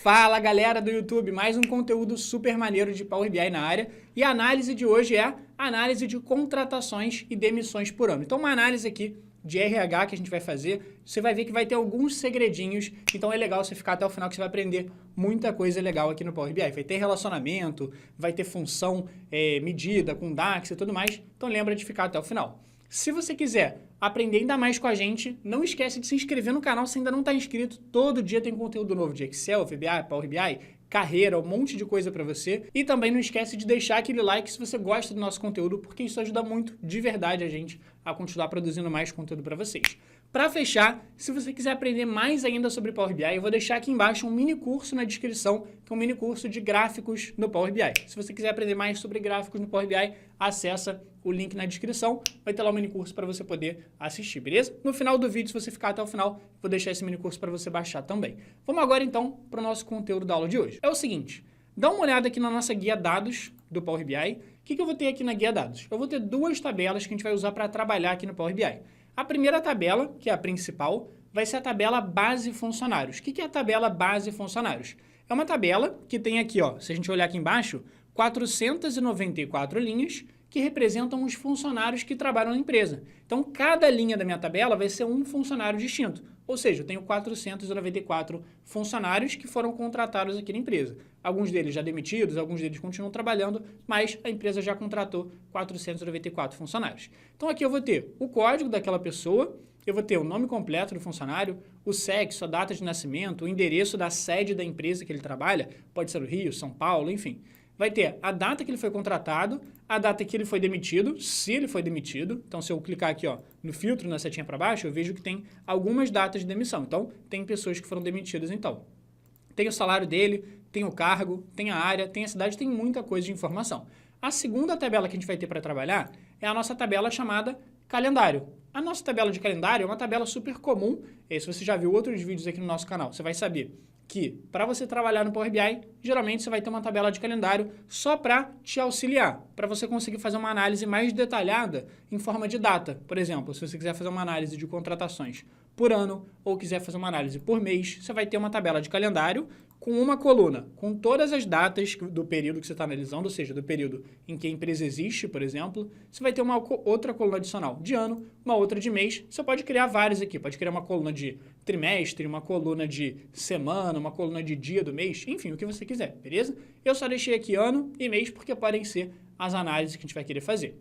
Fala galera do YouTube, mais um conteúdo super maneiro de Power BI na área e a análise de hoje é a análise de contratações e demissões por ano. Então uma análise aqui de RH que a gente vai fazer, você vai ver que vai ter alguns segredinhos, então é legal você ficar até o final que você vai aprender muita coisa legal aqui no Power BI. Vai ter relacionamento, vai ter função medida com DAX e tudo mais, então lembra de ficar até o final. Se você quiser aprender ainda mais com a gente, não esquece de se inscrever no canal se ainda não está inscrito. Todo dia tem conteúdo novo de Excel, VBA, Power BI, carreira, um monte de coisa para você. E também não esquece de deixar aquele like se você gosta do nosso conteúdo, porque isso ajuda muito, de verdade, a gente a continuar produzindo mais conteúdo para vocês. Para fechar, se você quiser aprender mais ainda sobre Power BI, eu vou deixar aqui embaixo um mini curso na descrição, que é um mini curso de gráficos no Power BI. Se você quiser aprender mais sobre gráficos no Power BI, acessa o link na descrição, vai ter lá um mini curso para você poder assistir, beleza? No final do vídeo, se você ficar até o final, vou deixar esse mini curso para você baixar também. Vamos agora então para o nosso conteúdo da aula de hoje. É o seguinte, dá uma olhada aqui na nossa guia dados do Power BI. O que eu vou ter aqui na guia dados? Eu vou ter duas tabelas que a gente vai usar para trabalhar aqui no Power BI. A primeira tabela, que é a principal, vai ser a tabela base funcionários. O que é a tabela base funcionários? É uma tabela que tem aqui, ó, se a gente olhar aqui embaixo, 494 linhas que representam os funcionários que trabalham na empresa. Então, cada linha da minha tabela vai ser um funcionário distinto. Ou seja, eu tenho 494 funcionários que foram contratados aqui na empresa. Alguns deles já demitidos, alguns deles continuam trabalhando, mas a empresa já contratou 494 funcionários. Então, aqui eu vou ter o código daquela pessoa, eu vou ter o nome completo do funcionário, o sexo, a data de nascimento, o endereço da sede da empresa que ele trabalha, pode ser o Rio, São Paulo, enfim. Vai ter a data que ele foi contratado, a data que ele foi demitido, se ele foi demitido. Então, se eu clicar aqui ó, no filtro, na setinha para baixo, eu vejo que tem algumas datas de demissão. Então, tem pessoas que foram demitidas então. Tem o salário dele, tem o cargo, tem a área, tem a cidade, tem muita coisa de informação. A segunda tabela que a gente vai ter para trabalhar é a nossa tabela chamada calendário. A nossa tabela de calendário é uma tabela super comum. Se você já viu outros vídeos aqui no nosso canal, você vai saber que para você trabalhar no Power BI, geralmente você vai ter uma tabela de calendário só para te auxiliar, para você conseguir fazer uma análise mais detalhada em forma de data. Por exemplo, se você quiser fazer uma análise de contratações por ano ou quiser fazer uma análise por mês, você vai ter uma tabela de calendário com uma coluna, com todas as datas do período que você está analisando, ou seja, do período em que a empresa existe, por exemplo. Você vai ter uma outra coluna adicional de ano, uma outra de mês. Você pode criar várias aqui, pode criar uma coluna de trimestre, uma coluna de semana, uma coluna de dia do mês, enfim, o que você quiser, beleza? Eu só deixei aqui ano e mês porque podem ser as análises que a gente vai querer fazer.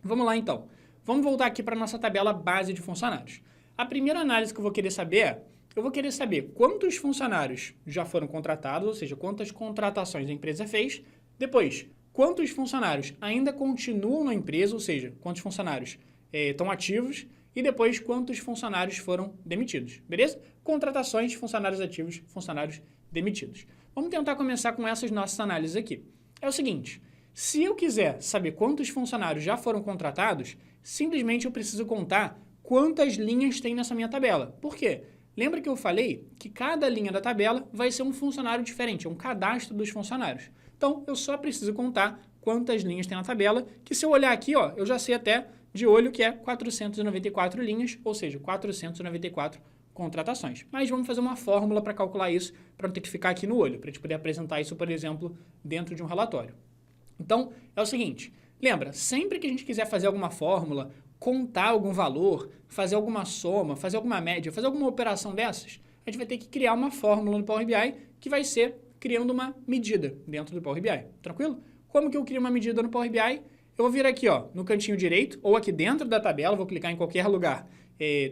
Vamos lá então. Vamos voltar aqui para a nossa tabela base de funcionários. A primeira análise que eu vou querer saber é, eu vou querer saber quantos funcionários já foram contratados, ou seja, quantas contratações a empresa fez. Depois, quantos funcionários ainda continuam na empresa, ou seja, quantos funcionários estão ativos. E depois, quantos funcionários foram demitidos, beleza? Contratações, funcionários ativos, funcionários demitidos. Vamos tentar começar com essas nossas análises aqui. É o seguinte, se eu quiser saber quantos funcionários já foram contratados, simplesmente eu preciso contar quantas linhas tem nessa minha tabela. Por quê? Lembra que eu falei que cada linha da tabela vai ser um funcionário diferente, é um cadastro dos funcionários. Então, eu só preciso contar quantas linhas tem na tabela, que se eu olhar aqui, ó, eu já sei até de olho que é 494 linhas, ou seja, 494 contratações. Mas vamos fazer uma fórmula para calcular isso, para não ter que ficar aqui no olho, para a gente poder apresentar isso, por exemplo, dentro de um relatório. Então, é o seguinte, lembra, sempre que a gente quiser fazer alguma fórmula, contar algum valor, fazer alguma soma, fazer alguma média, fazer alguma operação dessas, a gente vai ter que criar uma fórmula no Power BI que vai ser criando uma medida dentro do Power BI. Tranquilo? Como que eu crio uma medida no Power BI? Eu vou vir aqui ó, no cantinho direito ou aqui dentro da tabela, vou clicar em qualquer lugar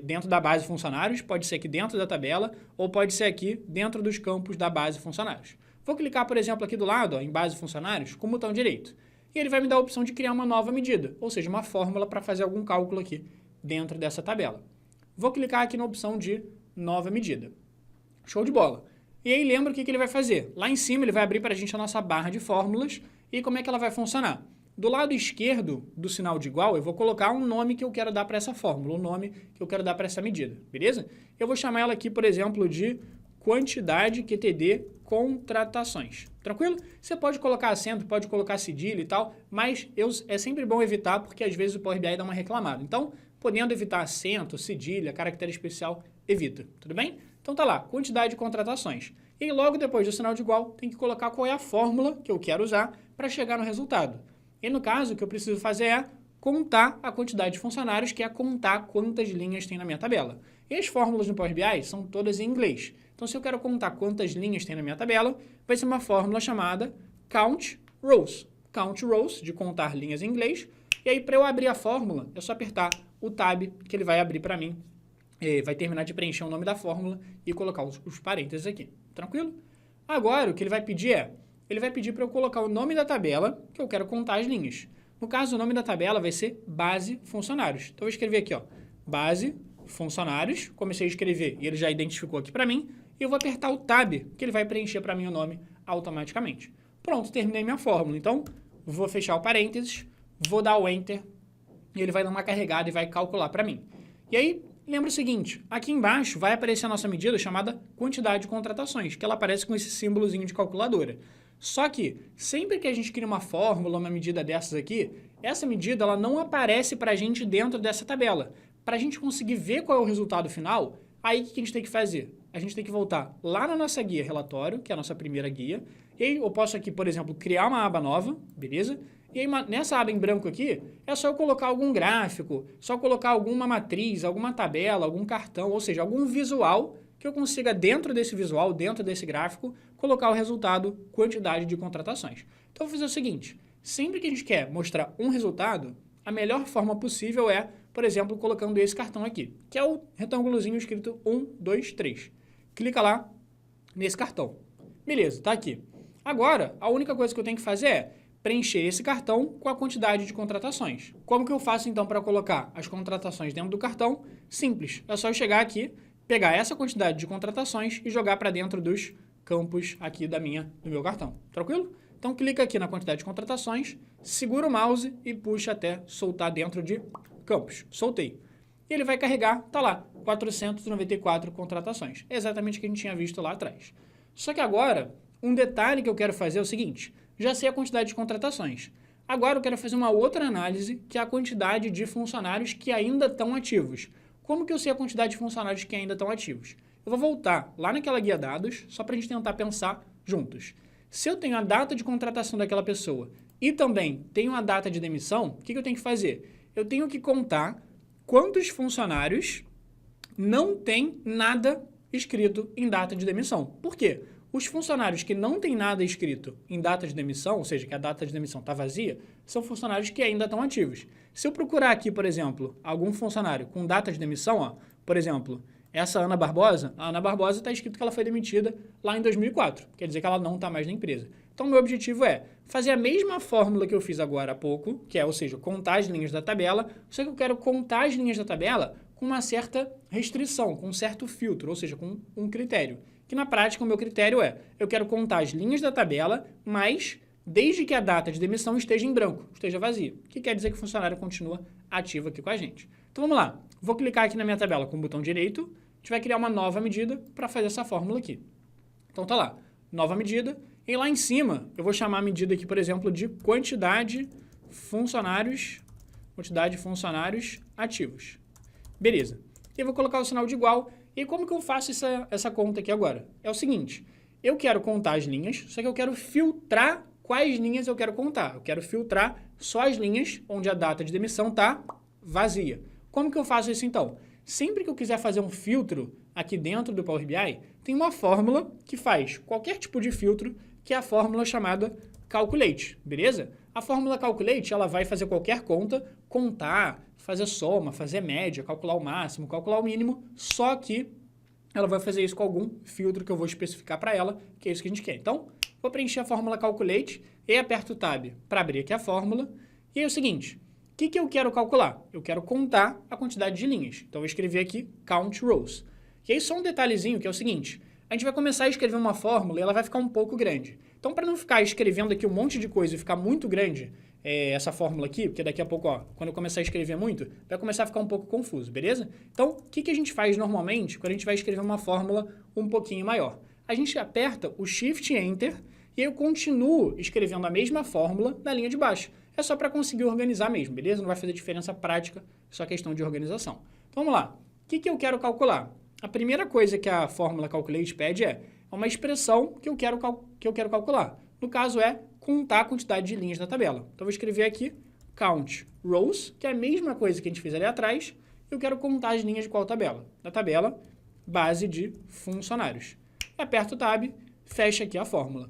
dentro da base funcionários, pode ser aqui dentro da tabela ou pode ser aqui dentro dos campos da base funcionários. Vou clicar, por exemplo, aqui do lado ó, em base funcionários com o botão direito. E ele vai me dar a opção de criar uma nova medida, ou seja, uma fórmula para fazer algum cálculo aqui dentro dessa tabela. Vou clicar aqui na opção de nova medida. Show de bola. E aí lembra o que ele vai fazer? Lá em cima ele vai abrir para a gente a nossa barra de fórmulas e como é que ela vai funcionar. Do lado esquerdo do sinal de igual, eu vou colocar um nome que eu quero dar para essa fórmula, um nome que eu quero dar para essa medida, beleza? Eu vou chamar ela aqui, por exemplo, de quantidade QTD contratações. Tranquilo? Você pode colocar acento, pode colocar cedilha e tal, mas é sempre bom evitar porque às vezes o Power BI dá uma reclamada. Então, podendo evitar acento, cedilha, caractere especial, evita. Tudo bem? Então, Então tá lá, quantidade de contratações. E aí, logo depois do sinal de igual, tem que colocar qual é a fórmula que eu quero usar para chegar no resultado. E no caso, o que eu preciso fazer é contar a quantidade de funcionários, que é contar quantas linhas tem na minha tabela. E as fórmulas no Power BI são todas em inglês. Então, se eu quero contar quantas linhas tem na minha tabela, vai ser uma fórmula chamada Count Rows. Count Rows, de contar linhas em inglês. E aí, para eu abrir a fórmula, é só apertar o Tab, que ele vai abrir para mim. Vai terminar de preencher o nome da fórmula e colocar os parênteses aqui. Tranquilo? Agora, o que ele vai pedir para eu colocar o nome da tabela, que eu quero contar as linhas. No caso, o nome da tabela vai ser base funcionários. Então, eu vou escrever aqui, ó, base funcionários. Comecei a escrever e ele já identificou aqui para mim. E eu vou apertar o Tab, que ele vai preencher para mim o nome automaticamente. Pronto, terminei minha fórmula. Então, vou fechar o parênteses, vou dar o Enter, e ele vai dar uma carregada e vai calcular para mim. E aí, lembra o seguinte, aqui embaixo vai aparecer a nossa medida chamada quantidade de contratações, que ela aparece com esse símbolozinho de calculadora. Só que, sempre que a gente cria uma fórmula, uma medida dessas aqui, essa medida ela não aparece para a gente dentro dessa tabela. Para a gente conseguir ver qual é o resultado final, aí o que a gente tem que fazer? A gente tem que voltar lá na nossa guia relatório, que é a nossa primeira guia, e aí eu posso aqui, por exemplo, criar uma aba nova, beleza? E aí nessa aba em branco aqui, é só eu colocar algum gráfico, só colocar alguma matriz, alguma tabela, algum cartão, ou seja, algum visual que eu consiga dentro desse visual, dentro desse gráfico, colocar o resultado, quantidade de contratações. Então, eu vou fazer o seguinte, sempre que a gente quer mostrar um resultado, a melhor forma possível é, por exemplo, colocando esse cartão aqui, que é o retângulozinho escrito 1, 2, 3. Clica lá nesse cartão. Beleza, tá aqui. Agora, a única coisa que eu tenho que fazer é preencher esse cartão com a quantidade de contratações. Como que eu faço, então, para colocar as contratações dentro do cartão? Simples. É só eu chegar aqui, pegar essa quantidade de contratações e jogar para dentro dos campos aqui do meu cartão. Tranquilo? Então, clica aqui na quantidade de contratações, segura o mouse e puxa até soltar dentro de campos. Soltei. E ele vai carregar, tá lá, 494 contratações. É exatamente o que a gente tinha visto lá atrás. Só que agora, um detalhe que eu quero fazer é o seguinte, já sei a quantidade de contratações. Agora eu quero fazer uma outra análise, que é a quantidade de funcionários que ainda estão ativos. Como que eu sei a quantidade de funcionários que ainda estão ativos? Eu vou voltar lá naquela guia dados, só para a gente tentar pensar juntos. Se eu tenho a data de contratação daquela pessoa e também tenho a data de demissão, o que eu tenho que fazer? Eu tenho que contar quantos funcionários não tem nada escrito em data de demissão. Por quê? Os funcionários que não tem nada escrito em data de demissão, ou seja, que a data de demissão está vazia, são funcionários que ainda estão ativos. Se eu procurar aqui, por exemplo, algum funcionário com data de demissão, ó, por exemplo, essa Ana Barbosa, a Ana Barbosa está escrito que ela foi demitida lá em 2004, quer dizer que ela não está mais na empresa. Então, meu objetivo é fazer a mesma fórmula que eu fiz agora há pouco, que é, ou seja, contar as linhas da tabela, só que eu quero contar as linhas da tabela com uma certa restrição, com um certo filtro, ou seja, com um critério. Que na prática o meu critério é, eu quero contar as linhas da tabela, mas desde que a data de demissão esteja em branco, esteja vazia, que quer dizer que o funcionário continua ativo aqui com a gente. Então vamos lá, vou clicar aqui na minha tabela com o botão direito, a gente vai criar uma nova medida para fazer essa fórmula aqui. Então tá lá, nova medida, e lá em cima eu vou chamar a medida aqui, por exemplo, de quantidade de funcionários ativos. Beleza, e eu vou colocar o sinal de igual. E como que eu faço essa conta aqui agora? É o seguinte, eu quero contar as linhas, só que eu quero filtrar quais linhas eu quero contar. Eu quero filtrar só as linhas onde a data de demissão está vazia. Como que eu faço isso então? Sempre que eu quiser fazer um filtro aqui dentro do Power BI, tem uma fórmula que faz qualquer tipo de filtro, que é a fórmula chamada Calculate, beleza? A fórmula Calculate, ela vai fazer qualquer conta, contar, fazer soma, fazer média, calcular o máximo, calcular o mínimo, só que ela vai fazer isso com algum filtro que eu vou especificar para ela, que é isso que a gente quer. Então, vou preencher a fórmula Calculate e aperto o Tab para abrir aqui a fórmula. E é o seguinte, o que eu quero calcular? Eu quero contar a quantidade de linhas. Então, eu vou escrever aqui Count Rows. E aí, só um detalhezinho que é o seguinte, a gente vai começar a escrever uma fórmula e ela vai ficar um pouco grande. Então, para não ficar escrevendo aqui um monte de coisa e ficar muito grande essa fórmula aqui, porque daqui a pouco, ó, quando eu começar a escrever muito, vai começar a ficar um pouco confuso, beleza? Então, o que a gente faz normalmente quando a gente vai escrever uma fórmula um pouquinho maior? A gente aperta o Shift Enter e eu continuo escrevendo a mesma fórmula na linha de baixo. É só para conseguir organizar mesmo, beleza? Não vai fazer diferença prática, só questão de organização. Então, vamos lá. O que eu quero calcular? a primeira coisa que a fórmula calculate pede é uma expressão que eu quero calcular. No caso é contar a quantidade de linhas da tabela. Então, eu vou escrever aqui count rows, que é a mesma coisa que a gente fez ali atrás. Eu quero contar as linhas de qual tabela? Da tabela base de funcionários. Aperto o Tab, fecha aqui a fórmula.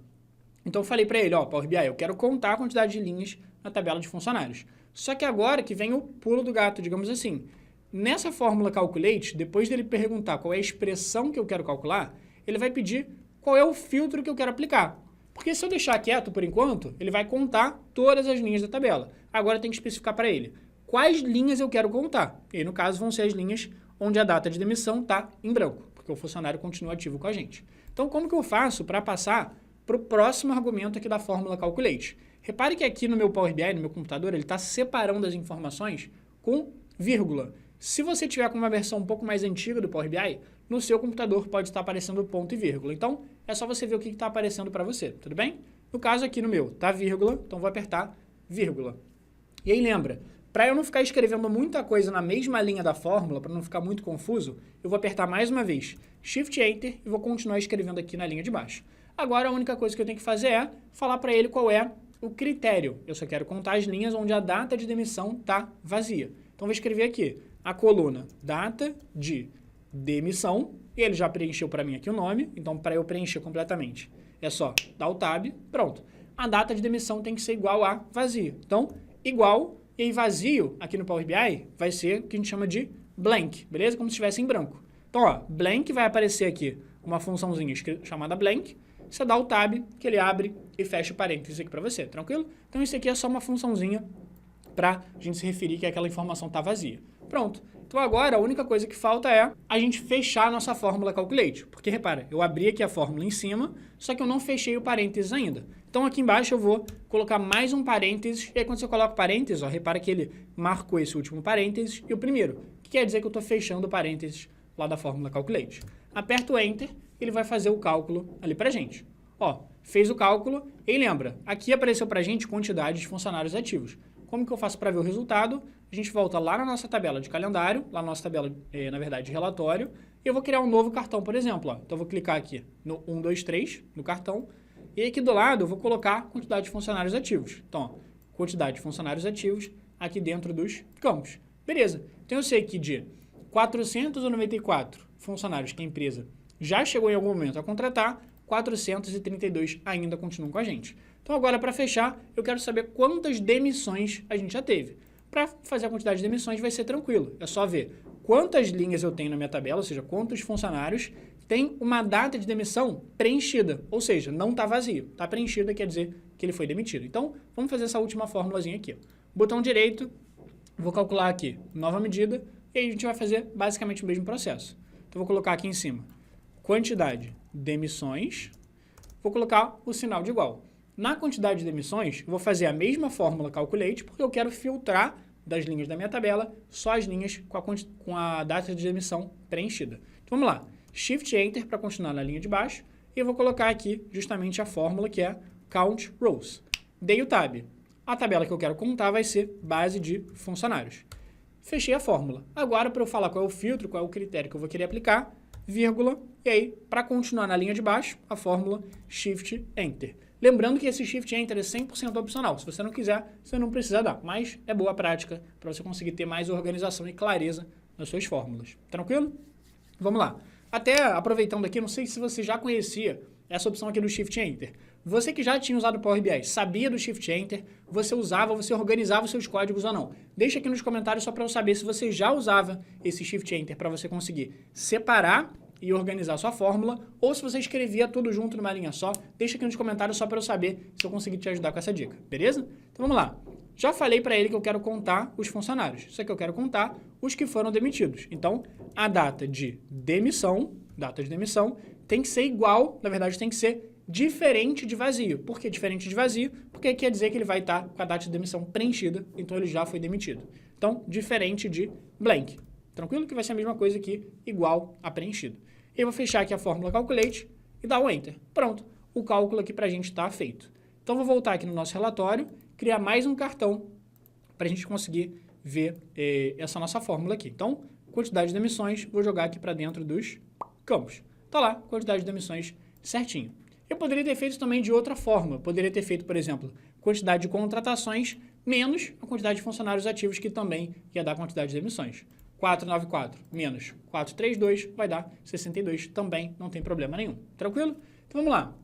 Então, eu falei para ele, ó, Power BI, eu quero contar a quantidade de linhas na tabela de funcionários. Só que agora que vem o pulo do gato, digamos assim. Nessa fórmula calculate, depois dele perguntar qual é a expressão que eu quero calcular, ele vai pedir qual é o filtro que eu quero aplicar. Porque se eu deixar quieto por enquanto, ele vai contar todas as linhas da tabela. Agora eu tenho que especificar para ele quais linhas eu quero contar. E aí, no caso, vão ser as linhas onde a data de demissão está em branco, porque o funcionário continua ativo com a gente. Então, como que eu faço para passar para o próximo argumento aqui da fórmula calculate? Repare que aqui no meu Power BI, no meu computador, ele está separando as informações com vírgula. Se você tiver com uma versão um pouco mais antiga do Power BI, no seu computador pode estar aparecendo ponto e vírgula. Então, é só você ver o que está aparecendo para você, tudo bem? No caso aqui no meu, tá vírgula, então vou apertar vírgula. E aí lembra, para eu não ficar escrevendo muita coisa na mesma linha da fórmula, para não ficar muito confuso, eu vou apertar mais uma vez Shift Enter e vou continuar escrevendo aqui na linha de baixo. Agora, a única coisa que eu tenho que fazer é falar para ele qual é o critério. Eu só quero contar as linhas onde a data de demissão está vazia. Então, vou escrever aqui a coluna data de demissão, e ele já preencheu para mim aqui o nome, então para eu preencher completamente é só dar o Tab, pronto. A data de demissão tem que ser igual a vazio. Então, igual, e aí vazio aqui no Power BI vai ser o que a gente chama de blank, beleza? Como se estivesse em branco. Então, ó, blank vai aparecer aqui uma funçãozinha chamada blank, você dá o Tab, que ele abre e fecha o parênteses aqui para você, tranquilo? Então, isso aqui é só uma funçãozinha para a gente se referir que aquela informação está vazia. Pronto. Então, agora, a única coisa que falta é a gente fechar a nossa fórmula calculate. Porque, repara, eu abri aqui a fórmula em cima, só que eu não fechei o parênteses ainda. Então, aqui embaixo eu vou colocar mais um parênteses, e aí quando você coloca o parênteses, ó, repara que ele marcou esse último parênteses e o primeiro, que quer dizer que eu estou fechando o parênteses lá da fórmula calculate. Aperto o Enter, ele vai fazer o cálculo ali pra gente. Ó, fez o cálculo e lembra, aqui apareceu pra gente quantidade de funcionários ativos. Como que eu faço para ver o resultado? A gente volta lá na nossa tabela de calendário, lá na nossa tabela, na verdade, de relatório, e eu vou criar um novo cartão, por exemplo. Ó. Então, eu vou clicar aqui no 1, 2, 3, no cartão, e aqui do lado eu vou colocar a quantidade de funcionários ativos. Então, ó, quantidade de funcionários ativos aqui dentro dos campos. Beleza. Então, eu sei que de 494 funcionários que a empresa já chegou em algum momento a contratar, 432 ainda continuam com a gente. Então, agora, para fechar, eu quero saber quantas demissões a gente já teve. Para fazer a quantidade de demissões vai ser tranquilo. É só ver quantas linhas eu tenho na minha tabela, ou seja, quantos funcionários tem uma data de demissão preenchida, ou seja, não está vazio. Está preenchida quer dizer que ele foi demitido. Então, vamos fazer essa última formulazinha aqui. Botão direito, vou calcular aqui nova medida, e aí a gente vai fazer basicamente o mesmo processo. Então, vou colocar aqui em cima quantidade de demissões, vou colocar o sinal de igual. Na quantidade de demissões, eu vou fazer a mesma fórmula calculate, porque eu quero filtrar das linhas da minha tabela só as linhas com a data de demissão preenchida. Então, vamos lá. Shift Enter para continuar na linha de baixo, e eu vou colocar aqui justamente a fórmula que é Count Rows. Dei o Tab. A tabela que eu quero contar vai ser base de funcionários. Fechei a fórmula. Agora, para eu falar qual é o filtro, qual é o critério que eu vou querer aplicar, vírgula, e aí, para continuar na linha de baixo, a fórmula Shift Enter. Lembrando que esse Shift Enter é 100% opcional. Se você não quiser, você não precisa dar. Mas é boa prática para você conseguir ter mais organização e clareza nas suas fórmulas. Tranquilo? Vamos lá. Até aproveitando aqui, não sei se você já conhecia essa opção aqui do Shift Enter. Você que já tinha usado o Power BI, sabia do Shift Enter, você usava, você organizava os seus códigos ou não? Deixa aqui nos comentários só para eu saber se você já usava esse Shift Enter para você conseguir separar e organizar a sua fórmula, ou se você escrevia tudo junto numa linha só, deixa aqui nos comentários só para eu saber se eu conseguir te ajudar com essa dica, beleza? Então vamos lá. Já falei para ele que eu quero contar os funcionários, só que eu quero contar os que foram demitidos. Então, a data de demissão tem que ser igual, na verdade tem que ser diferente de vazio. Por que diferente de vazio? Porque quer dizer que ele vai estar com a data de demissão preenchida, então ele já foi demitido. Então, diferente de blank. Tranquilo? Que vai ser a mesma coisa aqui, igual a preenchido. Eu vou fechar aqui a fórmula calculate e dar um Enter. Pronto, o cálculo aqui para a gente está feito. Então, vou voltar aqui no nosso relatório, criar mais um cartão para a gente conseguir ver essa nossa fórmula aqui. Então, quantidade de demissões, vou jogar aqui para dentro dos campos. Tá lá, quantidade de demissões certinho. Eu poderia ter feito também de outra forma. Eu poderia ter feito, por exemplo, quantidade de contratações menos a quantidade de funcionários ativos, que também ia dar quantidade de demissões. 494 menos 432 vai dar 62, também não tem problema nenhum. Tranquilo? Então vamos lá.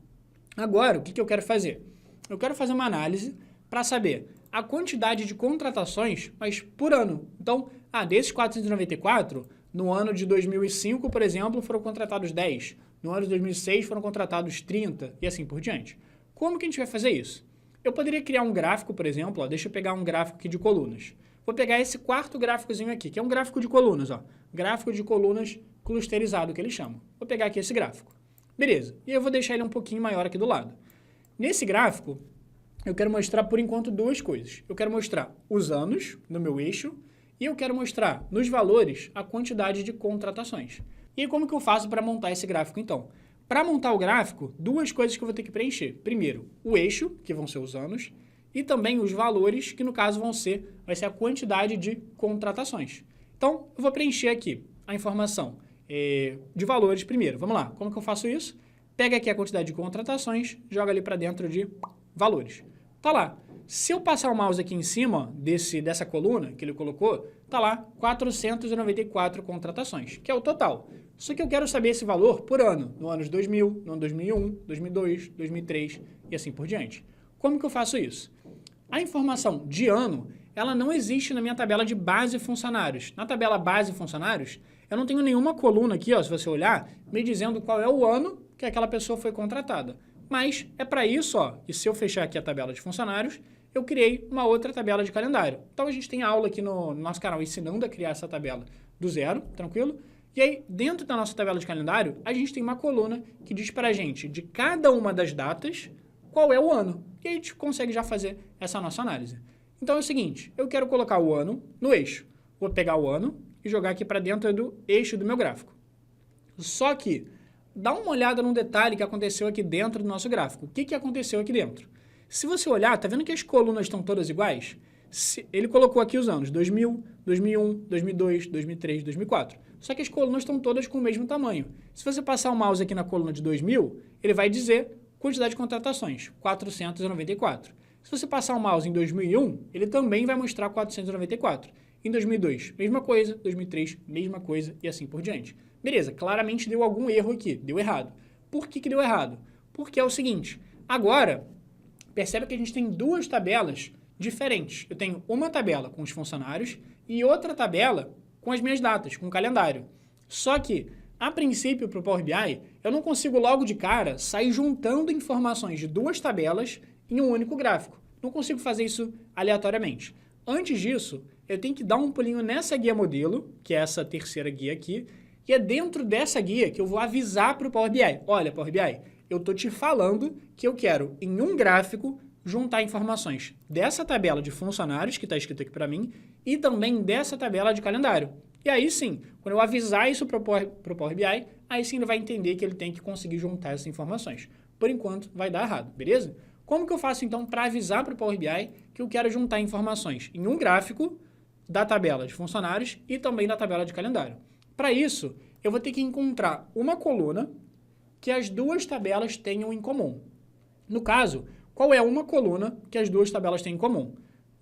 Agora, o que eu quero fazer? Eu quero fazer uma análise para saber a quantidade de contratações, mas por ano. Então, desses 494, no ano de 2005, por exemplo, foram contratados 10. No ano de 2006 foram contratados 30 e assim por diante. Como que a gente vai fazer isso? Eu poderia criar um gráfico, por exemplo, deixa eu pegar um gráfico aqui de colunas. Vou pegar esse quarto gráficozinho aqui, que é um gráfico de colunas, gráfico de colunas clusterizado, que eles chamam. Vou pegar aqui esse gráfico. Beleza, e eu vou deixar ele um pouquinho maior aqui do lado. Nesse gráfico, eu quero mostrar, por enquanto, duas coisas. Eu quero mostrar os anos no meu eixo e eu quero mostrar nos valores a quantidade de contratações. E como que eu faço para montar esse gráfico, então? Para montar o gráfico, duas coisas que eu vou ter que preencher. Primeiro, o eixo, que vão ser os anos, e também os valores, que no caso vai ser a quantidade de contratações. Então, eu vou preencher aqui a informação de valores primeiro. Vamos lá, como que eu faço isso? Pega aqui a quantidade de contratações, joga ali para dentro de valores. Tá lá. Se eu passar o mouse aqui em cima dessa coluna que ele colocou, tá lá 494 contratações, que é o total. Só que eu quero saber esse valor por ano, no ano de 2000, no ano de 2001, 2002, 2003 e assim por diante. Como que eu faço isso? A informação de ano, ela não existe na minha tabela de base funcionários. Na tabela base funcionários, eu não tenho nenhuma coluna aqui, se você olhar, me dizendo qual é o ano que aquela pessoa foi contratada. Mas é para isso, e se eu fechar aqui a tabela de funcionários, eu criei uma outra tabela de calendário. Então, a gente tem aula aqui no nosso canal ensinando a criar essa tabela do zero, tranquilo? E aí, dentro da nossa tabela de calendário, a gente tem uma coluna que diz para a gente, de cada uma das datas, qual é o ano. E aí, a gente consegue já fazer essa nossa análise. Então, é o seguinte, eu quero colocar o ano no eixo. Vou pegar o ano e jogar aqui para dentro do eixo do meu gráfico. Só que, dá uma olhada num detalhe que aconteceu aqui dentro do nosso gráfico. O que aconteceu aqui dentro? Se você olhar, tá vendo que as colunas estão todas iguais? Ele colocou aqui os anos 2000, 2001, 2002, 2003, 2004. Só que as colunas estão todas com o mesmo tamanho. Se você passar o mouse aqui na coluna de 2000, ele vai dizer quantidade de contratações, 494. Se você passar o mouse em 2001, ele também vai mostrar 494. Em 2002, mesma coisa. 2003, mesma coisa e assim por diante. Beleza, claramente deu algum erro aqui, deu errado. Por que deu errado? Porque é o seguinte, agora, percebe que a gente tem duas tabelas diferentes. Eu tenho uma tabela com os funcionários e outra tabela com as minhas datas, com o calendário. Só que, a princípio, para o Power BI, eu não consigo logo de cara sair juntando informações de duas tabelas em um único gráfico. Não consigo fazer isso aleatoriamente. Antes disso, eu tenho que dar um pulinho nessa guia modelo, que é essa terceira guia aqui, e é dentro dessa guia que eu vou avisar para o Power BI. Olha, Power BI, eu estou te falando que eu quero, em um gráfico, juntar informações dessa tabela de funcionários, que está escrito aqui para mim, e também dessa tabela de calendário. E aí sim, quando eu avisar isso para o Power BI, aí sim ele vai entender que ele tem que conseguir juntar essas informações. Por enquanto, vai dar errado, beleza? Como que eu faço, então, para avisar para o Power BI que eu quero juntar informações em um gráfico da tabela de funcionários e também da tabela de calendário? Para isso, eu vou ter que encontrar uma coluna que as duas tabelas tenham em comum. No caso, qual é uma coluna que as duas tabelas têm em comum?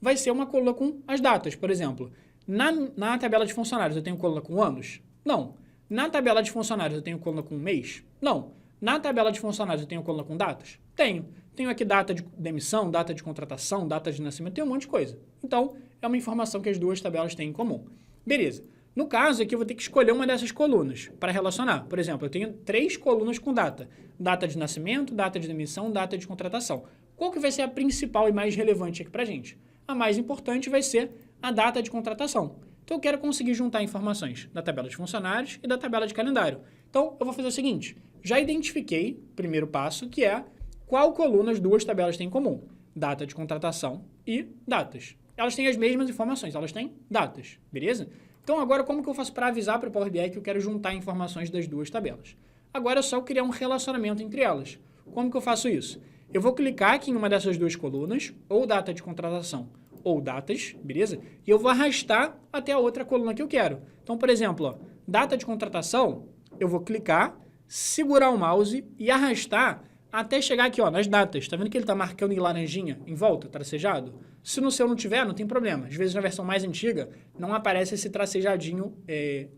Vai ser uma coluna com as datas, por exemplo. Na tabela de funcionários eu tenho coluna com anos? Não. Na tabela de funcionários eu tenho coluna com mês? Não. Na tabela de funcionários eu tenho coluna com datas? Tenho. Tenho aqui data de demissão, data de contratação, data de nascimento, tem um monte de coisa. Então, é uma informação que as duas tabelas têm em comum. Beleza. No caso, aqui eu vou ter que escolher uma dessas colunas para relacionar. Por exemplo, eu tenho 3 colunas com data. Data de nascimento, data de demissão, data de contratação. Qual que vai ser a principal e mais relevante aqui para a gente? A mais importante vai ser a data de contratação. Então, eu quero conseguir juntar informações da tabela de funcionários e da tabela de calendário. Então, eu vou fazer o seguinte. Já identifiquei, primeiro passo, que é qual coluna as duas tabelas têm em comum. Data de contratação e datas. Elas têm as mesmas informações, elas têm datas, beleza? Então, agora, como que eu faço para avisar para o Power BI que eu quero juntar informações das duas tabelas? Agora é só eu criar um relacionamento entre elas. Como que eu faço isso? Eu vou clicar aqui em uma dessas duas colunas, ou data de contratação, ou datas, beleza? E eu vou arrastar até a outra coluna que eu quero. Então, por exemplo, ó, data de contratação, eu vou clicar, segurar o mouse e arrastar até chegar aqui, ó, nas datas. Tá vendo que ele tá marcando em laranjinha em volta, tracejado? Se no seu não tiver, não tem problema. Às vezes na versão mais antiga não aparece esse tracejadinho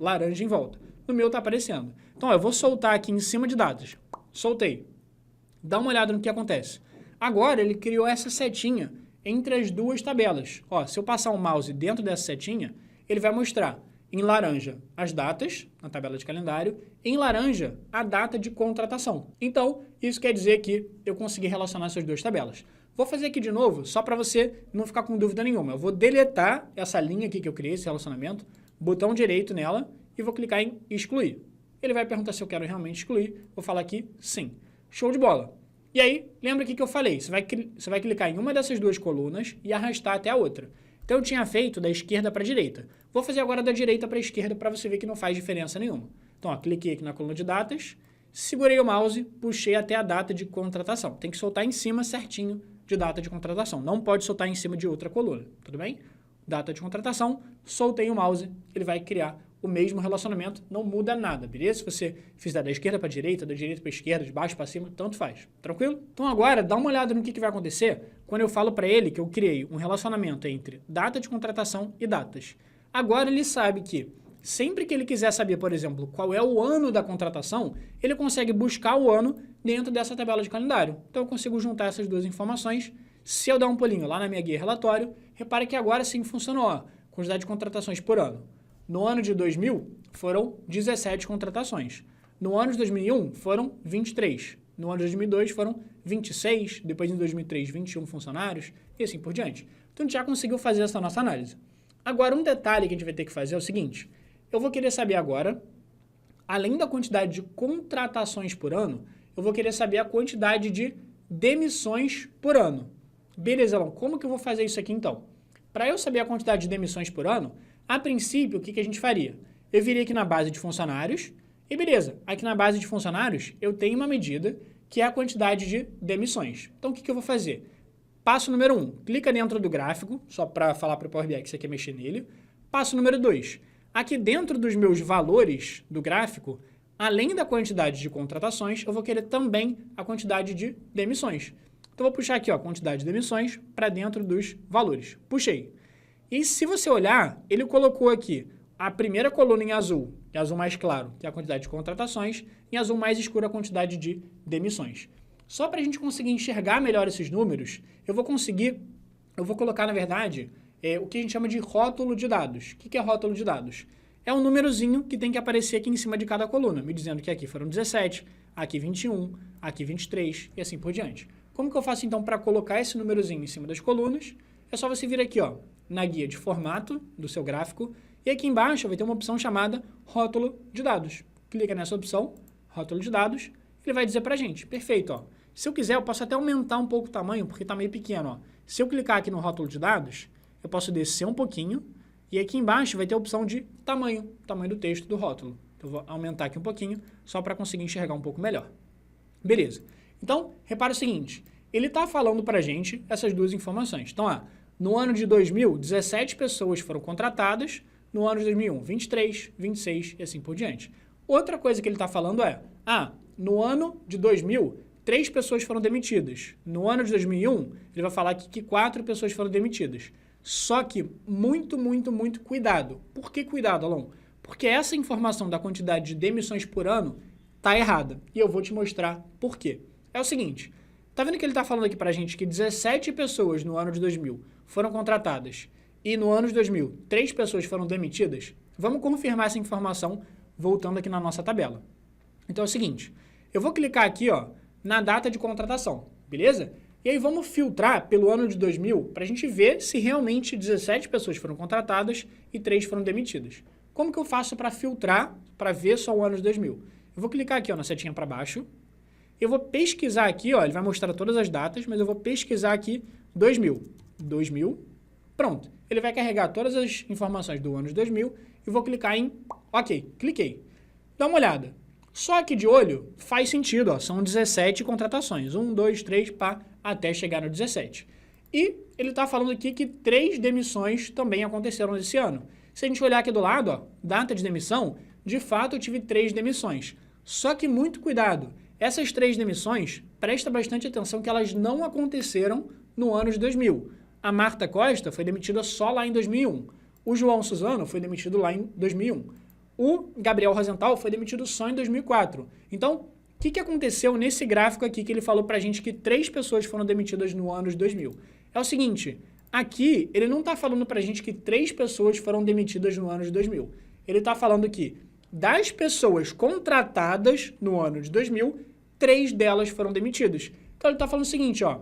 laranja em volta. No meu tá aparecendo. Então, ó, eu vou soltar aqui em cima de datas. Soltei. Dá uma olhada no que acontece. Agora ele criou essa setinha entre as duas tabelas. Ó, se eu passar o mouse dentro dessa setinha, ele vai mostrar em laranja as datas, na tabela de calendário, em laranja a data de contratação. Então, isso quer dizer que eu consegui relacionar essas duas tabelas. Vou fazer aqui de novo, só para você não ficar com dúvida nenhuma. Eu vou deletar essa linha aqui que eu criei, esse relacionamento, botão direito nela e vou clicar em excluir. Ele vai perguntar se eu quero realmente excluir. Vou falar aqui sim. Show de bola. E aí, lembra o que eu falei? Você vai clicar em uma dessas duas colunas e arrastar até a outra. Então, eu tinha feito da esquerda para a direita. Vou fazer agora da direita para a esquerda para você ver que não faz diferença nenhuma. Então, ó, cliquei aqui na coluna de datas, segurei o mouse, puxei até a data de contratação. Tem que soltar em cima certinho de data de contratação. Não pode soltar em cima de outra coluna, tudo bem? Data de contratação, soltei o mouse, ele vai criar o mesmo relacionamento, não muda nada, beleza? Se você fizer da esquerda para a direita, da direita para a esquerda, de baixo para cima, tanto faz, tranquilo? Então agora, dá uma olhada no que vai acontecer quando eu falo para ele que eu criei um relacionamento entre data de contratação e datas. Agora ele sabe que sempre que ele quiser saber, por exemplo, qual é o ano da contratação, ele consegue buscar o ano dentro dessa tabela de calendário. Então eu consigo juntar essas duas informações. Se eu dar um pulinho lá na minha guia relatório, repare que agora sim funcionou, ó, quantidade de contratações por ano. No ano de 2000, foram 17 contratações. No ano de 2001, foram 23. No ano de 2002, foram 26. Depois, em 2003, 21 funcionários. E assim por diante. Então, a gente já conseguiu fazer essa nossa análise. Agora, um detalhe que a gente vai ter que fazer é o seguinte. Eu vou querer saber agora, além da quantidade de contratações por ano, eu vou querer saber a quantidade de demissões por ano. Beleza, Elon, como que eu vou fazer isso aqui, então? Para eu saber a quantidade de demissões por ano, a princípio, o que a gente faria? Eu viria aqui na base de funcionários e beleza, aqui na base de funcionários eu tenho uma medida que é a quantidade de demissões. Então, o que eu vou fazer? Passo número 1, clica dentro do gráfico, só para falar para o Power BI que você quer mexer nele. Passo número 2, aqui dentro dos meus valores do gráfico, além da quantidade de contratações, eu vou querer também a quantidade de demissões. Então, eu vou puxar aqui, ó, quantidade de demissões para dentro dos valores. Puxei. E se você olhar, ele colocou aqui a primeira coluna em azul mais claro, que é a quantidade de contratações, em azul mais escuro a quantidade de demissões. Só para a gente conseguir enxergar melhor esses números, eu vou colocar, na verdade, o que a gente chama de rótulo de dados. O que é rótulo de dados? É um númerozinho que tem que aparecer aqui em cima de cada coluna, me dizendo que aqui foram 17, aqui 21, aqui 23 e assim por diante. Como que eu faço, então, para colocar esse númerozinho em cima das colunas? É só você vir aqui, ó, na guia de formato do seu gráfico, e aqui embaixo vai ter uma opção chamada rótulo de dados. Clica nessa opção, rótulo de dados, ele vai dizer pra gente, perfeito, ó. Se eu quiser, eu posso até aumentar um pouco o tamanho, porque tá meio pequeno, ó. Se eu clicar aqui no rótulo de dados, eu posso descer um pouquinho, e aqui embaixo vai ter a opção de tamanho do texto do rótulo. Então, eu vou aumentar aqui um pouquinho, só para conseguir enxergar um pouco melhor. Beleza. Então, repara o seguinte, ele está falando para a gente essas duas informações. Então, no ano de 2000, 17 pessoas foram contratadas, no ano de 2001, 23, 26 e assim por diante. Outra coisa que ele está falando é, no ano de 2000, 3 pessoas foram demitidas. No ano de 2001, ele vai falar que 4 pessoas foram demitidas. Só que muito cuidado. Por que cuidado, Alon? Porque essa informação da quantidade de demissões por ano está errada. E eu vou te mostrar por quê. É o seguinte, tá vendo que ele está falando aqui pra gente que 17 pessoas no ano de 2000 foram contratadas e no ano de 2000, 3 pessoas foram demitidas? Vamos confirmar essa informação voltando aqui na nossa tabela. Então é o seguinte, eu vou clicar aqui, ó, na data de contratação, beleza? E aí vamos filtrar pelo ano de 2000 para a gente ver se realmente 17 pessoas foram contratadas e 3 foram demitidas. Como que eu faço para filtrar, para ver só o ano de 2000? Eu vou clicar aqui, ó, na setinha para baixo. Eu vou pesquisar aqui, ó, ele vai mostrar todas as datas, mas eu vou pesquisar aqui 2000. 2000, pronto. Ele vai carregar todas as informações do ano de 2000 e vou clicar em OK. Cliquei. Dá uma olhada. Só que de olho faz sentido, ó, são 17 contratações. 1, 2, 3, pá, até chegar no 17. E ele está falando aqui que 3 demissões também aconteceram esse ano. Se a gente olhar aqui do lado, ó, data de demissão, de fato eu tive 3 demissões. Só que muito cuidado, essas 3 demissões, presta bastante atenção que elas não aconteceram no ano de 2000. A Marta Costa foi demitida só lá em 2001. O João Suzano foi demitido lá em 2001. O Gabriel Rosenthal foi demitido só em 2004. Então, o que aconteceu nesse gráfico aqui que ele falou pra gente que 3 pessoas foram demitidas no ano de 2000? É o seguinte, aqui ele não está falando pra gente que 3 pessoas foram demitidas no ano de 2000. Ele está falando que das pessoas contratadas no ano de 2000, 3 delas foram demitidas. Então ele está falando o seguinte, ó,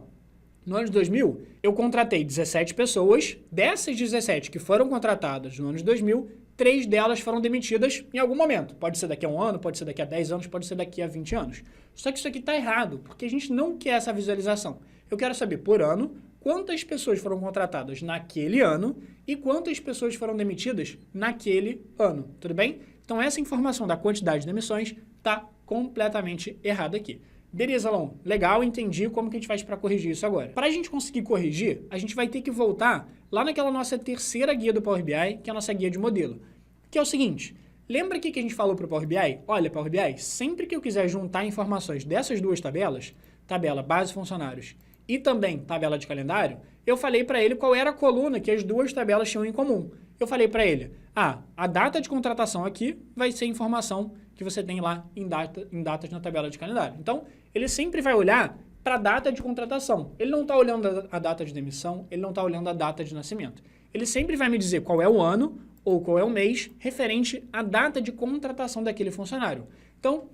no ano de 2000, eu contratei 17 pessoas, dessas 17 que foram contratadas no ano de 2000, 3 delas foram demitidas em algum momento. Pode ser daqui a 1 ano, pode ser daqui a 10 anos, pode ser daqui a 20 anos. Só que isso aqui está errado, porque a gente não quer essa visualização. Eu quero saber, por ano, quantas pessoas foram contratadas naquele ano e quantas pessoas foram demitidas naquele ano, tudo bem? Então essa informação da quantidade de demissões está completamente errada aqui. Beleza, Alon, legal, entendi como que a gente faz para corrigir isso agora. Para a gente conseguir corrigir, a gente vai ter que voltar lá naquela nossa terceira guia do Power BI, que é a nossa guia de modelo, que é o seguinte, lembra aqui que a gente falou para o Power BI? Olha, Power BI, sempre que eu quiser juntar informações dessas 2 tabelas, tabela base funcionários e também tabela de calendário, eu falei para ele qual era a coluna que as 2 tabelas tinham em comum. Eu falei para ele, a data de contratação aqui vai ser a informação que você tem lá em datas na tabela de calendário. Então, ele sempre vai olhar para a data de contratação. Ele não está olhando a data de demissão, ele não está olhando a data de nascimento. Ele sempre vai me dizer qual é o ano ou qual é o mês referente à data de contratação daquele funcionário. Então,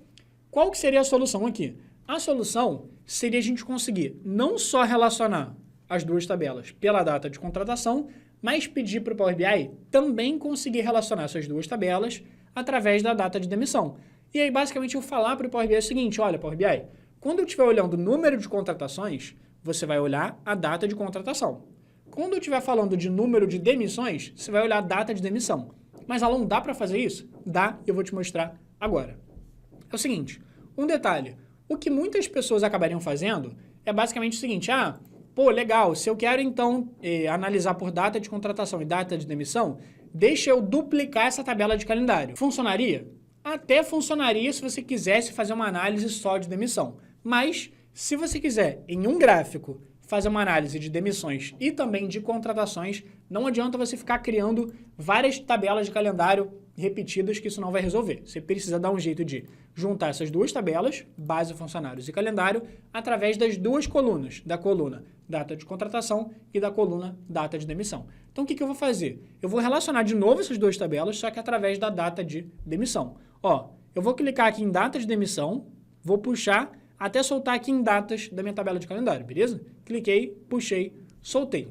qual que seria a solução aqui? A solução seria a gente conseguir não só relacionar as 2 tabelas pela data de contratação, mas pedir para o Power BI também conseguir relacionar essas 2 tabelas através da data de demissão. E aí, basicamente, eu falar para o Power BI o seguinte, olha, Power BI, quando eu estiver olhando o número de contratações, você vai olhar a data de contratação. Quando eu estiver falando de número de demissões, você vai olhar a data de demissão. Mas, Alon, dá para fazer isso? Dá, e eu vou te mostrar agora. É o seguinte, um detalhe, o que muitas pessoas acabariam fazendo é basicamente o seguinte, pô, legal, se eu quero, então, analisar por data de contratação e data de demissão, deixa eu duplicar essa tabela de calendário. Funcionaria? Até funcionaria se você quisesse fazer uma análise só de demissão. Mas, se você quiser, em um gráfico, fazer uma análise de demissões e também de contratações, não adianta você ficar criando várias tabelas de calendário repetidas, que isso não vai resolver. Você precisa dar um jeito de juntar essas 2 tabelas, base, funcionários e calendário, através das 2 colunas, da coluna data de contratação e da coluna data de demissão. Então, o que eu vou fazer? Eu vou relacionar de novo essas 2 tabelas, só que através da data de demissão. Ó, eu vou clicar aqui em data de demissão, vou puxar até soltar aqui em datas da minha tabela de calendário, beleza? Cliquei, puxei, soltei.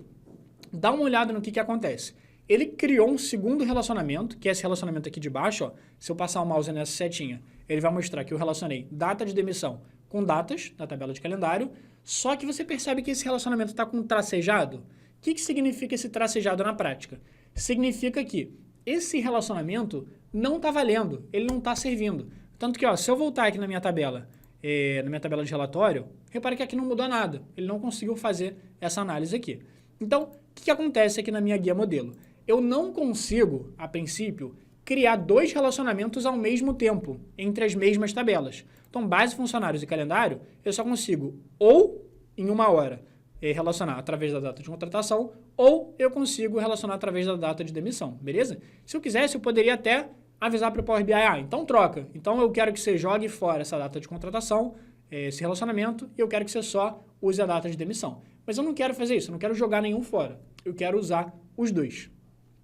Dá uma olhada no que acontece. Ele criou um segundo relacionamento, que é esse relacionamento aqui de baixo, ó. Se eu passar o mouse nessa setinha, ele vai mostrar que eu relacionei data de demissão com datas da tabela de calendário, só que você percebe que esse relacionamento está com um tracejado. O que significa esse tracejado na prática? Significa que esse relacionamento não está valendo, ele não está servindo. Tanto que, ó, se eu voltar aqui na minha tabela de relatório, repare que aqui não mudou nada, ele não conseguiu fazer essa análise aqui. Então, o que acontece aqui na minha guia modelo? Eu não consigo, a princípio, criar 2 relacionamentos ao mesmo tempo, entre as mesmas tabelas. Então, base, funcionários e calendário, eu só consigo ou em 1 hora relacionar através da data de contratação, ou eu consigo relacionar através da data de demissão, beleza? Se eu quisesse, eu poderia até avisar para o Power BI, então troca. Então, eu quero que você jogue fora essa data de contratação, esse relacionamento, e eu quero que você só use a data de demissão. Mas eu não quero fazer isso, eu não quero jogar nenhum fora. Eu quero usar os 2.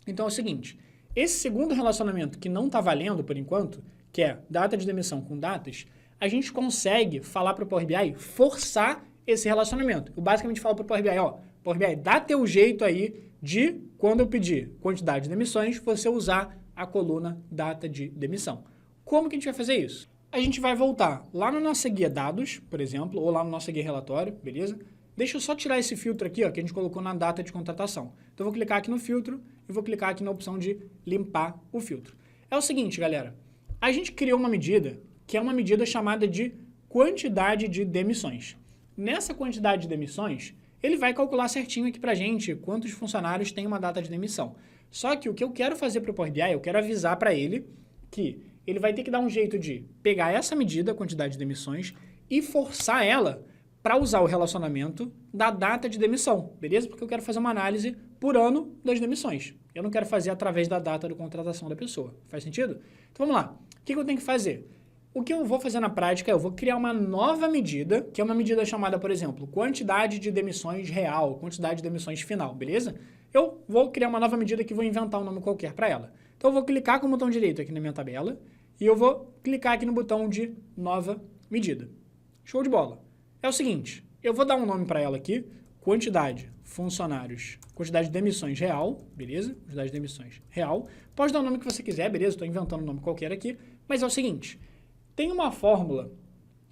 Então, é o seguinte, esse segundo relacionamento que não está valendo por enquanto, que é data de demissão com datas, a gente consegue falar para o Power BI forçar esse relacionamento. Eu basicamente falo para o Power BI, ó, Power BI, dá teu jeito aí de, quando eu pedir quantidade de demissões, você usar a coluna data de demissão. Como que a gente vai fazer isso? A gente vai voltar lá na nossa guia dados, por exemplo, ou lá na nossa guia relatório, beleza? Deixa eu só tirar esse filtro aqui, ó, que a gente colocou na data de contratação. Então, eu vou clicar aqui no filtro e vou clicar aqui na opção de limpar o filtro. É o seguinte, galera, a gente criou uma medida que é uma medida chamada de quantidade de demissões. Nessa quantidade de demissões, ele vai calcular certinho aqui pra gente quantos funcionários tem uma data de demissão. Só que o que eu quero fazer para o Power BI, eu quero avisar para ele que ele vai ter que dar um jeito de pegar essa medida, a quantidade de demissões, e forçar ela para usar o relacionamento da data de demissão, beleza? Porque eu quero fazer uma análise por ano das demissões. Eu não quero fazer através da data de contratação da pessoa. Faz sentido? Então vamos lá. O que eu tenho que fazer? O que eu vou fazer na prática é eu vou criar uma nova medida, que é uma medida chamada, por exemplo, quantidade de demissões real, quantidade de demissões final, beleza? Eu vou criar uma nova medida que vou inventar um nome qualquer para ela. Então eu vou clicar com o botão direito aqui na minha tabela e eu vou clicar aqui no botão de nova medida. Show de bola. É o seguinte, eu vou dar um nome para ela aqui, quantidade funcionários, quantidade de demissões real, beleza? Quantidade de demissões real. Pode dar o nome que você quiser, beleza? Estou inventando um nome qualquer aqui, mas é o seguinte, tem uma fórmula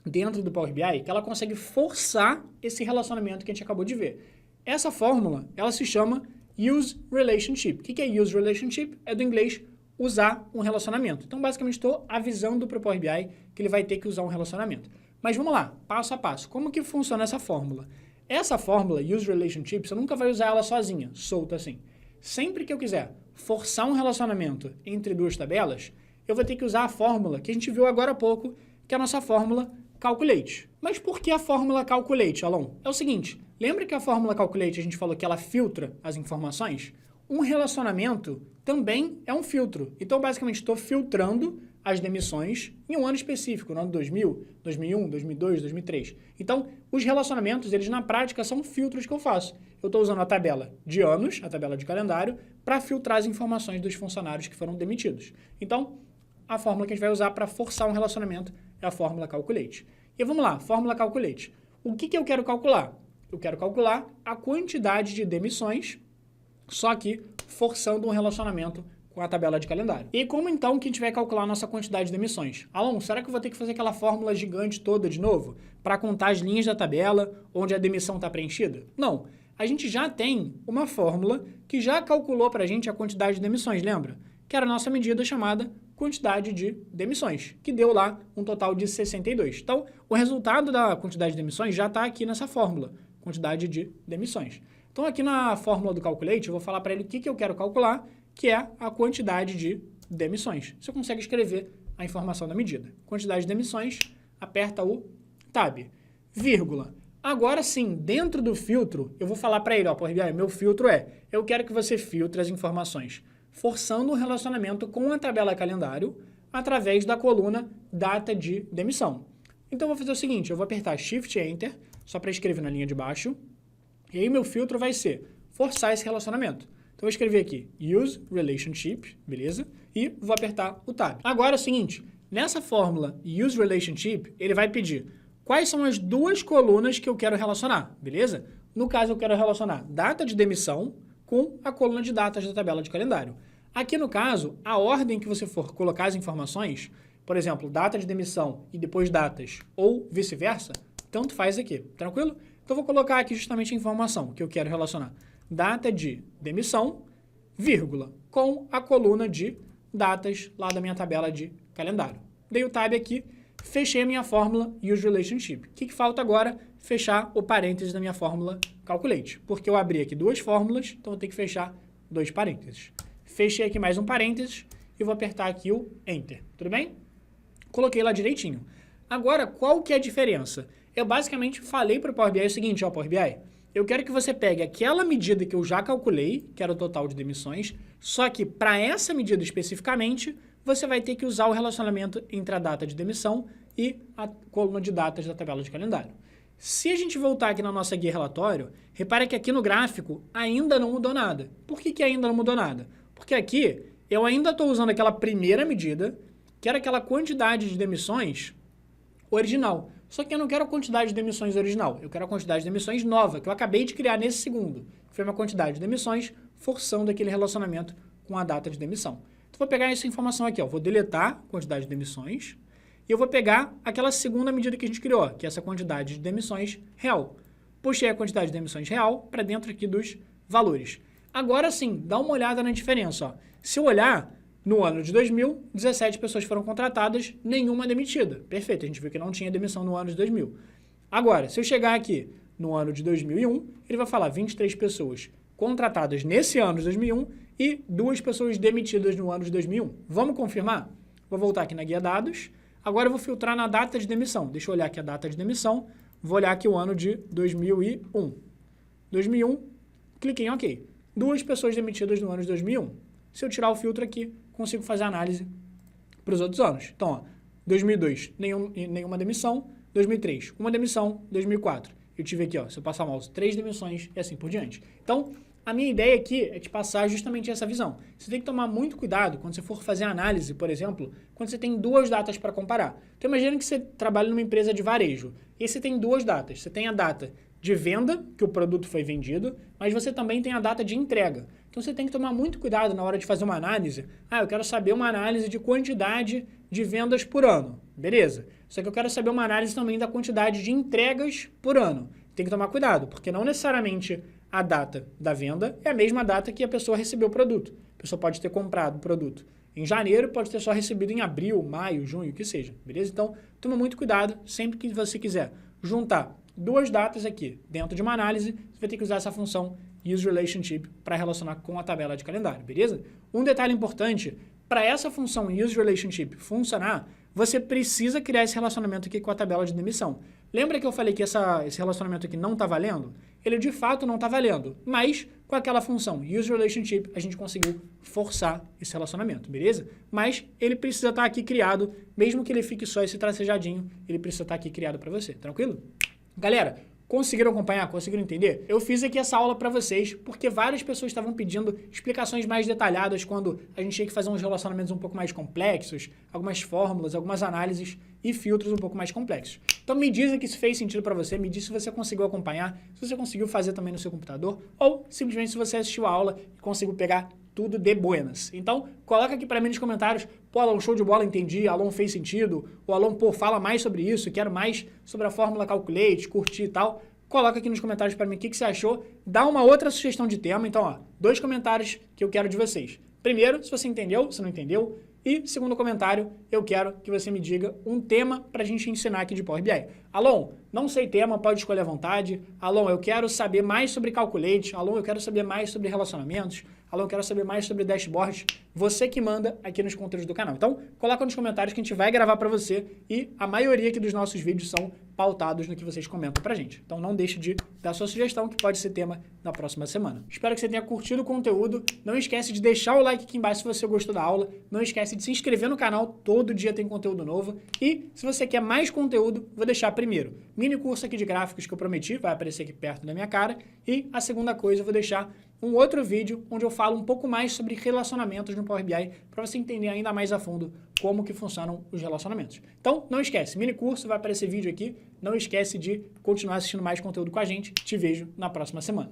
dentro do Power BI que ela consegue forçar esse relacionamento que a gente acabou de ver. Essa fórmula, ela se chama Use Relationship. O que é Use Relationship? É do inglês usar um relacionamento. Então, basicamente, estou avisando para o Power BI que ele vai ter que usar um relacionamento. Mas vamos lá, passo a passo. Como que funciona essa fórmula? Essa fórmula, Use Relationship, você nunca vai usar ela sozinha, solta assim. Sempre que eu quiser forçar um relacionamento entre duas tabelas, eu vou ter que usar a fórmula que a gente viu agora há pouco, que é a nossa fórmula Calculate. Mas por que a fórmula Calculate, Alon? É o seguinte, lembra que a fórmula Calculate a gente falou que ela filtra as informações? Um relacionamento também é um filtro. Então, basicamente, estou filtrando as demissões em um ano específico, no ano 2000, 2001, 2002, 2003. Então, os relacionamentos, eles na prática são filtros que eu faço. Eu estou usando a tabela de anos, a tabela de calendário, para filtrar as informações dos funcionários que foram demitidos. Então, a fórmula que a gente vai usar para forçar um relacionamento é a fórmula Calculate. E vamos lá, fórmula Calculate. O que eu quero calcular? Eu quero calcular a quantidade de demissões, só que forçando um relacionamento com a tabela de calendário. E como então que a gente vai calcular a nossa quantidade de demissões? Alon, será que eu vou ter que fazer aquela fórmula gigante toda de novo para contar as linhas da tabela onde a demissão está preenchida? Não. A gente já tem uma fórmula que já calculou para a gente a quantidade de demissões, lembra? Que era a nossa medida chamada quantidade de demissões, que deu lá um total de 62. Então, o resultado da quantidade de demissões já está aqui nessa fórmula, quantidade de demissões. Então, aqui na fórmula do Calculate, eu vou falar para ele o que eu quero calcular, que é a quantidade de demissões. Você consegue escrever a informação da medida. Quantidade de demissões, aperta o Tab, vírgula. Agora sim, dentro do filtro, eu vou falar para ele, ó, Power BI, meu filtro eu quero que você filtre as informações forçando um relacionamento com a tabela calendário através da coluna data de demissão. Então, eu vou fazer o seguinte, eu vou apertar Shift Enter, só para escrever na linha de baixo, e aí meu filtro vai ser forçar esse relacionamento. Então, eu vou escrever aqui Use Relationship, beleza? E vou apertar o Tab. Agora é o seguinte, nessa fórmula Use Relationship, ele vai pedir quais são as duas colunas que eu quero relacionar, beleza? No caso, eu quero relacionar data de demissão com a coluna de datas da tabela de calendário. Aqui no caso, a ordem que você for colocar as informações, por exemplo, data de demissão e depois datas, ou vice-versa, tanto faz aqui, tranquilo? Então, eu vou colocar aqui justamente a informação que eu quero relacionar. Data de demissão, vírgula, com a coluna de datas lá da minha tabela de calendário. Dei o Tab aqui, fechei a minha fórmula Use Relationship. O que falta agora? Fechar o parênteses da minha fórmula Calculate. Porque eu abri aqui duas fórmulas, então eu tenho que fechar dois parênteses. Fechei aqui mais um parênteses e vou apertar aqui o Enter. Tudo bem? Coloquei lá direitinho. Agora, qual que é a diferença? Eu basicamente falei para o Power BI o seguinte, ó, Power BI, eu quero que você pegue aquela medida que eu já calculei, que era o total de demissões, só que para essa medida especificamente, você vai ter que usar o relacionamento entre a data de demissão e a coluna de datas da tabela de calendário. Se a gente voltar aqui na nossa guia relatório, repare que aqui no gráfico ainda não mudou nada. Por que ainda não mudou nada? Porque aqui eu ainda estou usando aquela primeira medida, que era aquela quantidade de demissões original. Só que eu não quero a quantidade de demissões original, eu quero a quantidade de demissões nova, que eu acabei de criar nesse segundo. Foi uma quantidade de demissões forçando aquele relacionamento com a data de demissão. Então, vou pegar essa informação aqui, ó, vou deletar a quantidade de demissões e eu vou pegar aquela segunda medida que a gente criou, que é essa quantidade de demissões real. Puxei a quantidade de demissões real para dentro aqui dos valores. Agora sim, dá uma olhada na diferença. Ó. Se eu olhar, no ano de 2000, 17 pessoas foram contratadas, nenhuma demitida. Perfeito, a gente viu que não tinha demissão no ano de 2000. Agora, se eu chegar aqui no ano de 2001, ele vai falar 23 pessoas contratadas nesse ano de 2001 e 2 pessoas demitidas no ano de 2001. Vamos confirmar? Vou voltar aqui na guia dados. Agora eu vou filtrar na data de demissão. Deixa eu olhar aqui a data de demissão. Vou olhar aqui o ano de 2001. 2001, cliquei em OK. 2 pessoas demitidas no ano de 2001. Se eu tirar o filtro aqui, consigo fazer análise para os outros anos. Então, ó, 2002, nenhuma demissão. 2003, uma demissão. 2004, eu tive aqui, ó, se eu passar o mouse, 3 demissões e assim por diante. Então, a minha ideia aqui é te passar justamente essa visão. Você tem que tomar muito cuidado quando você for fazer análise, por exemplo, quando você tem 2 datas para comparar. Então, imagina que você trabalha numa empresa de varejo e você tem 2 datas. Você tem a data de venda, que o produto foi vendido, mas você também tem a data de entrega. Então, você tem que tomar muito cuidado na hora de fazer uma análise. Ah, eu quero saber uma análise de quantidade de vendas por ano. Beleza. Só que eu quero saber uma análise também da quantidade de entregas por ano. Tem que tomar cuidado, porque não necessariamente a data da venda é a mesma data que a pessoa recebeu o produto. A pessoa pode ter comprado o produto em janeiro, pode ter só recebido em abril, maio, junho, o que seja. Beleza? Então, toma muito cuidado sempre que você quiser juntar 2 datas aqui dentro de uma análise, você vai ter que usar essa função useRelationship para relacionar com a tabela de calendário, beleza? Um detalhe importante, para essa função useRelationship funcionar, você precisa criar esse relacionamento aqui com a tabela de demissão. Lembra que eu falei que esse relacionamento aqui não está valendo? Ele de fato não está valendo, mas com aquela função useRelationship a gente conseguiu forçar esse relacionamento, beleza? Mas ele precisa estar aqui criado, mesmo que ele fique só esse tracejadinho, ele precisa estar aqui criado para você, tranquilo? Galera, conseguiram acompanhar? Conseguiram entender? Eu fiz aqui essa aula para vocês porque várias pessoas estavam pedindo explicações mais detalhadas quando a gente tinha que fazer uns relacionamentos um pouco mais complexos, algumas fórmulas, algumas análises e filtros um pouco mais complexos. Então me dizem que isso fez sentido para você, me diz se você conseguiu acompanhar, se você conseguiu fazer também no seu computador ou simplesmente se você assistiu a aula e conseguiu pegar tudo de buenas. Então, coloca aqui para mim nos comentários, pô, Alon, show de bola, entendi, Alon fez sentido, ou Alon, pô, fala mais sobre isso, quero mais sobre a fórmula Calculate, curtir e tal. Coloca aqui nos comentários para mim o que você achou, dá uma outra sugestão de tema, então, ó, 2 comentários que eu quero de vocês. Primeiro, se você entendeu, se não entendeu, e segundo comentário, eu quero que você me diga um tema para a gente ensinar aqui de Power BI. Alon, não sei tema, pode escolher à vontade. Alon, eu quero saber mais sobre Calculate. Alon, eu quero saber mais sobre relacionamentos. Alon, eu quero saber mais sobre dashboard. Você que manda aqui nos conteúdos do canal. Então, coloca nos comentários que a gente vai gravar para você e a maioria aqui dos nossos vídeos são pautados no que vocês comentam pra gente. Então não deixe de dar sua sugestão, que pode ser tema na próxima semana. Espero que você tenha curtido o conteúdo. Não esquece de deixar o like aqui embaixo se você gostou da aula. Não esquece de se inscrever no canal, todo dia tem conteúdo novo. E se você quer mais conteúdo, vou deixar primeiro mini curso aqui de gráficos que eu prometi, vai aparecer aqui perto da minha cara. E a segunda coisa, eu vou deixar um outro vídeo onde eu falo um pouco mais sobre relacionamentos no Power BI, para você entender ainda mais a fundo como que funcionam os relacionamentos. Então, não esquece, mini curso, vai aparecer vídeo aqui. Não esquece de continuar assistindo mais conteúdo com a gente. Te vejo na próxima semana.